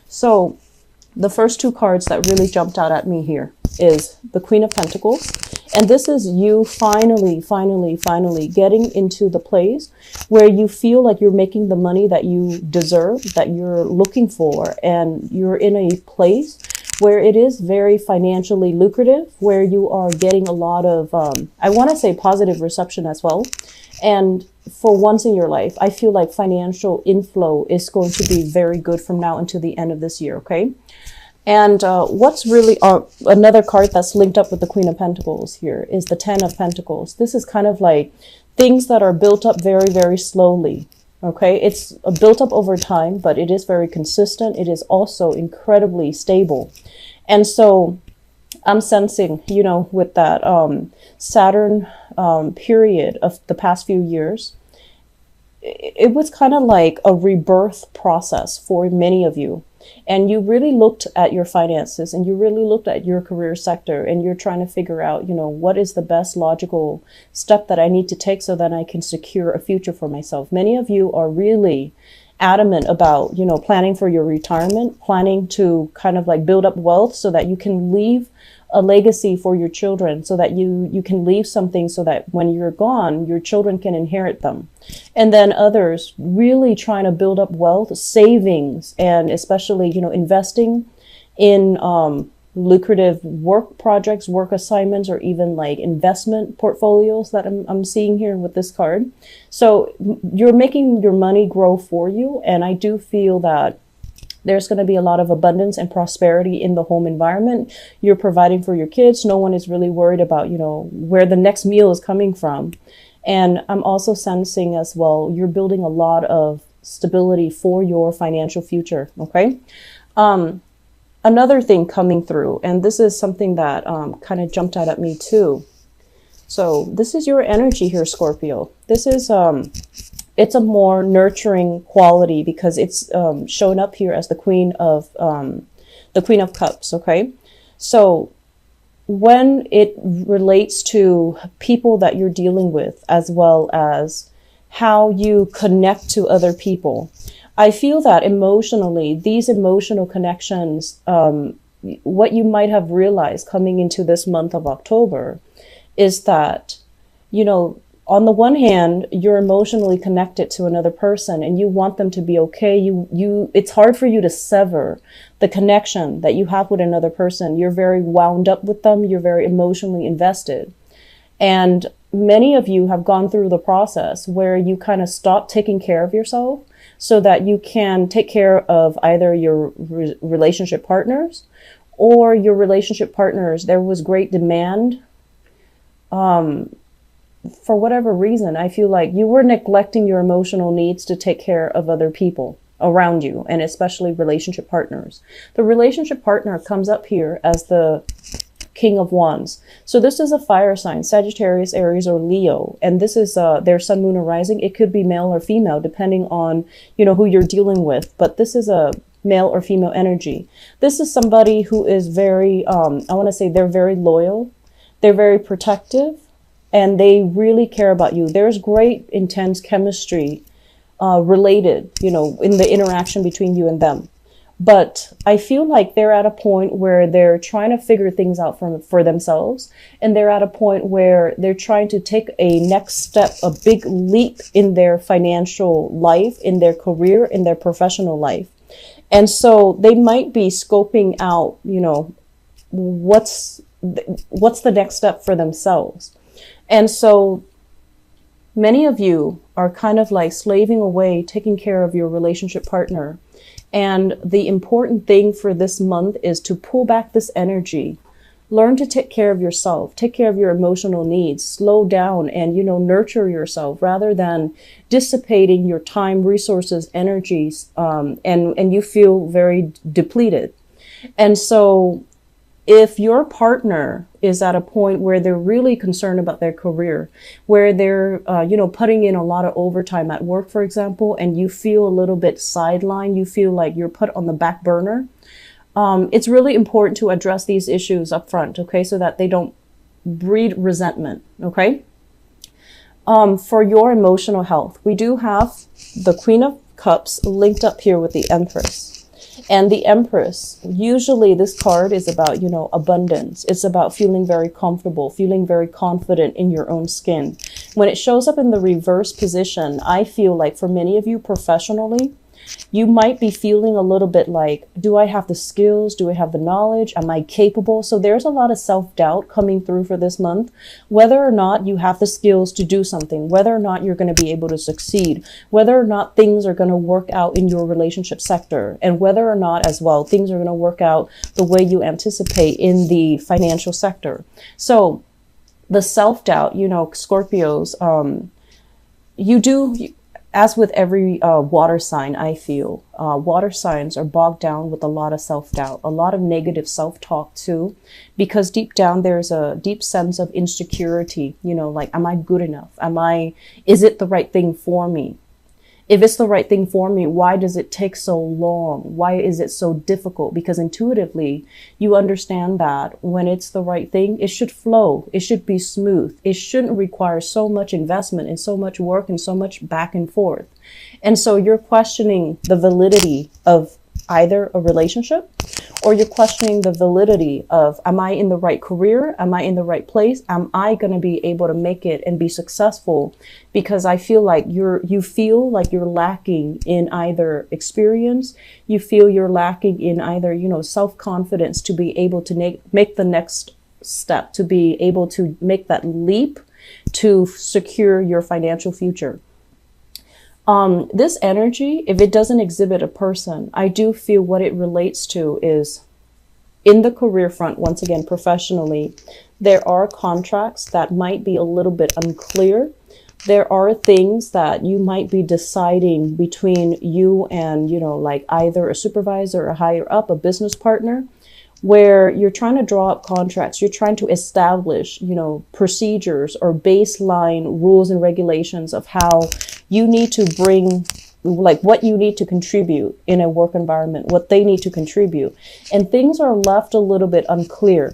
So the first two cards that really jumped out at me here is the Queen of Pentacles. And this is you finally getting into the place where you feel like you're making the money that you deserve, that you're looking for. And you're in a place where it is very financially lucrative, where you are getting a lot of, I want to say positive reception as well. And for once in your life, I feel like financial inflow is going to be very good from now until the end of this year, okay? And what's really another card that's linked up with the Queen of Pentacles here is the Ten of Pentacles. This is kind of like things that are built up very slowly, okay? It's built up over time, but it is very consistent. It is also incredibly stable. And so I'm sensing, you know, with that Saturn period of the past few years, it was kind of like a rebirth process for many of you. And you really looked at your finances and you really looked at your career sector and you're trying to figure out, you know, what is the best logical step that I need to take so that I can secure a future for myself. Many of you are really adamant about, you know, planning for your retirement, planning to kind of like build up wealth so that you can leave a legacy for your children, so that you can leave something so that when you're gone, your children can inherit them. And then others really trying to build up wealth, savings, and especially, you know, investing in lucrative work projects, work assignments, or even like investment portfolios that I'm seeing here with this card. So you're making your money grow for you. And I do feel that there's going to be a lot of abundance and prosperity in the home environment. You're providing for your kids. No one is really worried about, you know, where the next meal is coming from. And I'm also sensing as well, you're building a lot of stability for your financial future. Okay. Another thing coming through, and this is something that kind of jumped out at me too. So this is your energy here, Scorpio. This is it's a more nurturing quality because it's shown up here as the Queen of Cups. Okay, so when it relates to people that you're dealing with, as well as how you connect to other people, I feel that emotionally, these emotional connections, what you might have realized coming into this month of October is that, you know, on the one hand, you're emotionally connected to another person and you want them to be okay. It's hard for you to sever the connection that you have with another person. You're very wound up with them. You're very emotionally invested. And many of you have gone through the process where you kind of stop taking care of yourself so that you can take care of either your relationship partners or your relationship partners. There was great demand. For whatever reason, I feel like you were neglecting your emotional needs to take care of other people around you, and especially relationship partners. The relationship partner comes up here as the King of Wands. So this is a fire sign, Sagittarius, Aries, or Leo. And this is their sun, moon, or rising. It could be male or female, depending on, you know, who you're dealing with. But this is a male or female energy. This is somebody who is very, I want to say they're very loyal. They're very protective. And they really care about you. There's great, intense chemistry related, you know, in the interaction between you and them. But I feel like they're at a point where they're trying to figure things out for themselves. And they're at a point where they're trying to take a next step, a big leap in their financial life, in their career, in their professional life. And so they might be scoping out, you know, what's the next step for themselves. And so many of you are kind of like slaving away, taking care of your relationship partner. And the important thing for this month is to pull back this energy, learn to take care of yourself, take care of your emotional needs, slow down and, you know, nurture yourself rather than dissipating your time, resources, energies, and you feel very depleted. And so if your partner is at a point where they're really concerned about their career, where they're, you know, putting in a lot of overtime at work, for example, and you feel a little bit sidelined, you feel like you're put on the back burner, it's really important to address these issues up front, okay, so that they don't breed resentment, okay? For your emotional health, we do have the Queen of Cups linked up here with the Empress. And the Empress, usually this card is about, you know, abundance. It's about feeling very comfortable, feeling very confident in your own skin. When it shows up in the reverse position, I feel like for many of you professionally, you might be feeling a little bit like, do I have the skills? Do I have the knowledge? Am I capable? So there's a lot of self-doubt coming through for this month, whether or not you have the skills to do something, whether or not you're going to be able to succeed, whether or not things are going to work out in your relationship sector, and whether or not as well, things are going to work out the way you anticipate in the financial sector. So the self-doubt, you know, Scorpios, as with every water sign, I feel water signs are bogged down with a lot of self-doubt, a lot of negative self-talk too, because deep down there's a deep sense of insecurity, you know, like, am I good enough? Is it the right thing for me? If it's the right thing for me, why does it take so long? Why is it so difficult? Because intuitively, you understand that when it's the right thing, it should flow. It should be smooth. It shouldn't require so much investment and so much work and so much back and forth. And so you're questioning the validity of either a relationship, or you're questioning the validity of, am I in the right career? Am I in the right place? Am I going to be able to make it and be successful? Because I feel like you feel like you're lacking in either experience. You feel you're lacking in either, you know, self-confidence to be able to make the next step, to be able to make that leap to secure your financial future. This energy, if it doesn't exhibit a person, I do feel what it relates to is in the career front, once again, professionally, there are contracts that might be a little bit unclear. There are things that you might be deciding between you and, you know, like either a supervisor or higher up, a business partner, where you're trying to draw up contracts, you're trying to establish, you know, procedures or baseline rules and regulations of how you need to bring, like what you need to contribute in a work environment, what they need to contribute. And things are left a little bit unclear.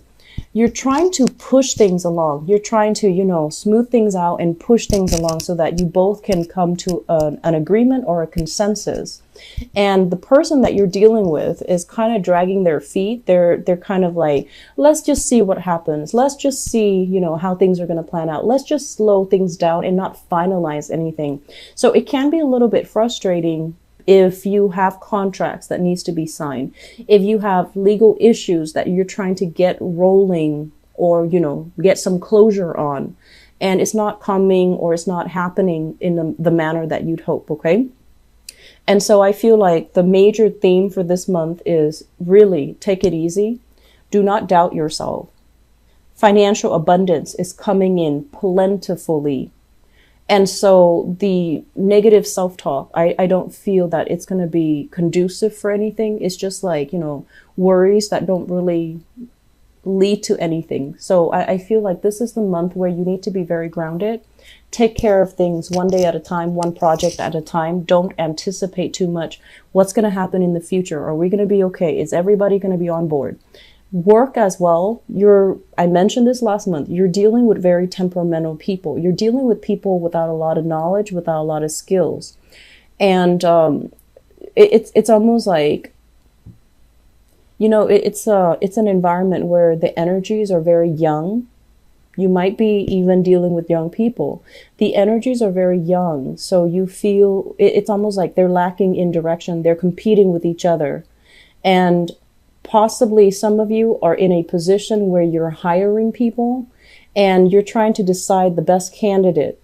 You're trying to push things along. You're trying to, you know, smooth things out and push things along so that you both can come to an agreement or a consensus. And the person that you're dealing with is kind of dragging their feet. They're kind of like, let's just see what happens. Let's just see, you know, how things are going to plan out. Let's just slow things down and not finalize anything. So it can be a little bit frustrating if you have contracts that needs to be signed, if you have legal issues that you're trying to get rolling or, you know, get some closure on, and it's not coming or it's not happening in the manner that you'd hope. Okay. And so I feel like the major theme for this month is really take it easy. Do not doubt yourself. Financial abundance is coming in plentifully. And so the negative self-talk, I don't feel that it's going to be conducive for anything. It's just like, you know, worries that don't really lead to anything. So I feel like this is the month where you need to be very grounded. Take care of things one day at a time, one project at a time. Don't anticipate too much. What's going to happen in the future? Are we going to be okay? Is everybody going to be on board? Work as well. I mentioned this last month. You're dealing with very temperamental people. You're dealing with people without a lot of knowledge, without a lot of skills. And it's almost like, you know, it's an environment where the energies are very young. You might be even dealing with young people. The energies are very young. So you feel it's almost like they're lacking in direction. They're competing with each other. And possibly some of you are in a position where you're hiring people and you're trying to decide the best candidate.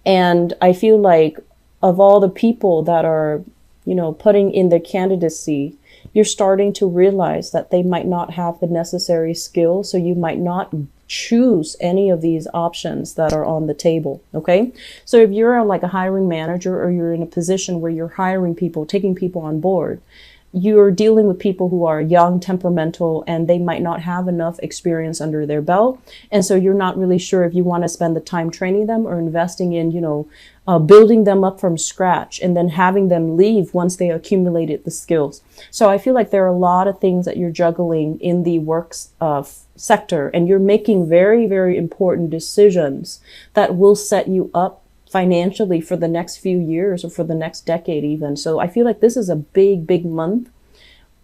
And I feel like of all the people that are, you know, putting in their candidacy, you're starting to realize that they might not have the necessary skills. So you might not choose any of these options that are on the table. Okay. So if you're like a hiring manager or you're in a position where you're hiring people, taking people on board, you're dealing with people who are young, temperamental, and they might not have enough experience under their belt. And so you're not really sure if you want to spend the time training them or investing in, you know, building them up from scratch and then having them leave once they accumulated the skills. So I feel like there are a lot of things that you're juggling in the works sector, and you're making very, very important decisions that will set you up financially for the next few years or for the next decade even. So I feel like this is a big, big month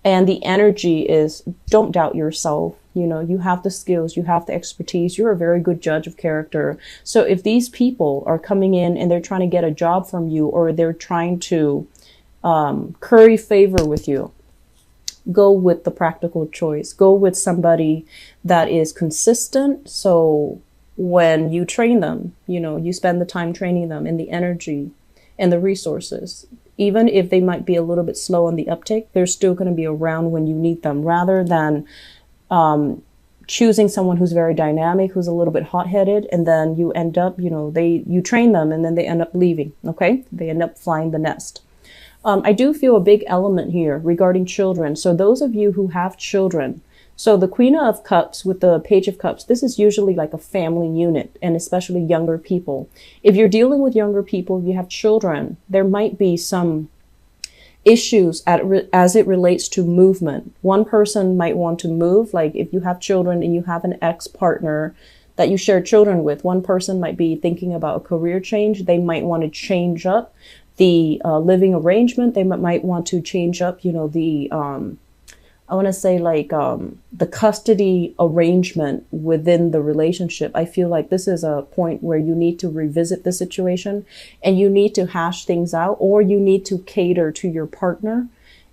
And the energy is, don't doubt yourself. You know, you have the skills, you have the expertise, you're a very good judge of character. So if these people are coming in and they're trying to get a job from you, or they're trying to curry favor with you, go with the practical choice. Go with somebody that is consistent. So when you train them, you know, you spend the time training them, and the energy and the resources, even if they might be a little bit slow on the uptake, they're still going to be around when you need them, rather than choosing someone who's very dynamic, who's a little bit hot-headed, and then you end up, you know, you train them and then they end up leaving. Okay, they end up flying the nest. I do feel a big element here regarding children. So those of you who have children, so the Queen of Cups with the Page of Cups, this is usually like a family unit, and especially younger people. If you're dealing with younger people, if you have children, there might be some issues as it relates to movement. One person might want to move, like if you have children and you have an ex-partner that you share children with, one person might be thinking about a career change. They might want to change up the living arrangement. They might want to change up, you know, the I want to say like the custody arrangement within the relationship. I feel like this is a point where you need to revisit the situation, and you need to hash things out, or you need to cater to your partner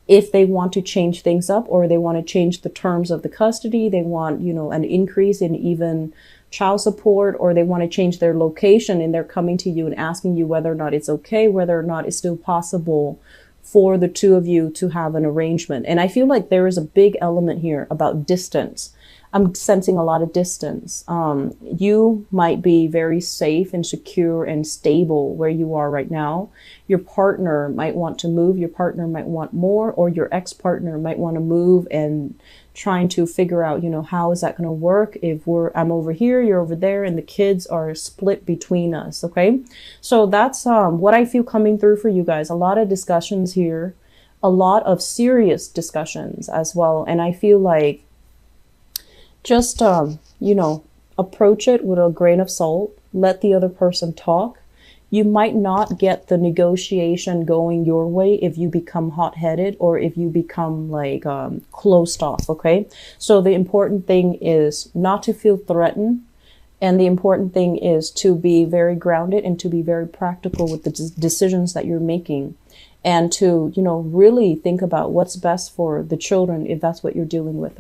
if they want to change things up, or they want to change the terms of the custody. They want, you know, an increase in even child support, or they want to change their location, and they're coming to you and asking you whether or not it's okay, whether or not it's still possible for the two of you to have an arrangement. And I feel like there is a big element here about distance. I'm sensing a lot of distance. You might be very safe and secure and stable where you are right now. Your partner might want to move. Your partner might want more, or your ex-partner might want to move, and trying to figure out, you know, how is that going to work if I'm over here, you're over there, and the kids are split between us. Okay. So that's what I feel coming through for you guys. A lot of discussions here, a lot of serious discussions as well. And I feel like just, you know, approach it with a grain of salt. Let the other person talk. You might not get the negotiation going your way if you become hot-headed, or if you become like closed off. Okay. So the important thing is not to feel threatened. And the important thing is to be very grounded and to be very practical with the decisions that you're making, and to, you know, really think about what's best for the children if that's what you're dealing with.